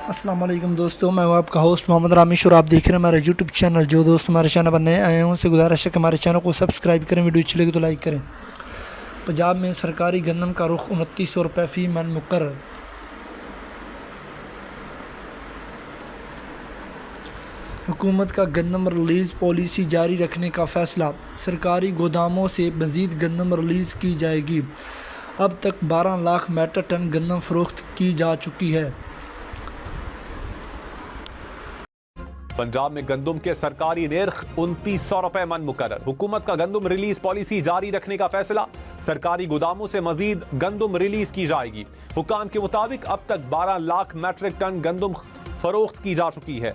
السلام علیکم دوستوں، میں ہوں آپ کا ہوسٹ محمد رامیش اور آپ دیکھ رہے ہیں ہمارا یوٹیوب چینل۔ جو دوست ہمارے چینل پر نئے آئے ہیں ان سے گزارش ہے کہ ہمارے چینل کو سبسکرائب کریں، ویڈیو اچھی لگے تو لائک کریں۔ پنجاب میں سرکاری گندم کا رخ 2900 روپے فی من مقرر۔ حکومت کا گندم ریلیز پالیسی جاری رکھنے کا فیصلہ، سرکاری گوداموں سے مزید گندم ریلیز کی جائے گی۔ اب تک 12 لاکھ میٹرک ٹن گندم فروخت کی جا چکی ہے۔ پنجاب میں گندم کے سرکاری نرخ 2900 روپے من مقرر۔ حکومت کا گندم ریلیز پالیسی جاری رکھنے کا فیصلہ، سرکاری گوداموں سے مزید گندم ریلیز کی جائے گی۔ حکام کے مطابق اب تک 12 لاکھ میٹرک ٹن گندم فروخت کی جا چکی ہے۔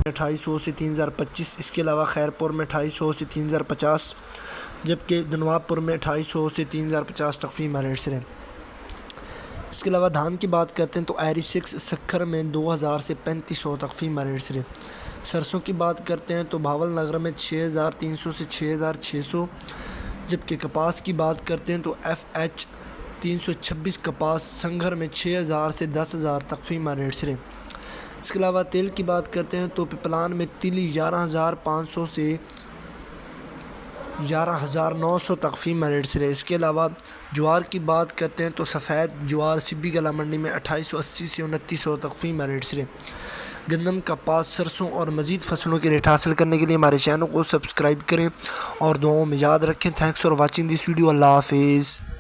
2800 سے 3025، اس کے علاوہ خیرپور میں 2800 سے 3050، جبکہ دنواب پور میں 2800 سے 3050 تک فی من ریٹ سے ہے۔ اس کے علاوہ دھان کی بات کرتے ہیں تو ایری 6 سکھر میں 2000 سے 3500 تک فی من ریٹ سے۔ سرسوں کی بات کرتے ہیں تو بھاول نگر میں 6300 سے 6600، جبکہ کپاس کی بات کرتے ہیں تو FH 326 کپاس سنگھر میں 6000 سے 10000 تک فی من ریٹ سے۔ اس کے علاوہ تیل کی بات کرتے ہیں تو پپلان میں تیلی 11500 سے 11900 تک فی من ریٹ سے۔ اس کے علاوہ جوار کی بات کرتے ہیں تو سفید جوار سبی گلا منڈی میں 2880 سے 2900 تک فی من ریٹ سے۔ گندم، کپاس، سرسوں اور مزید فصلوں کے ریٹ حاصل کرنے کے لیے ہمارے چینل کو سبسکرائب کریں اور دعاؤں میں یاد رکھیں۔ Thanks for watching this video. اللہ حافظ۔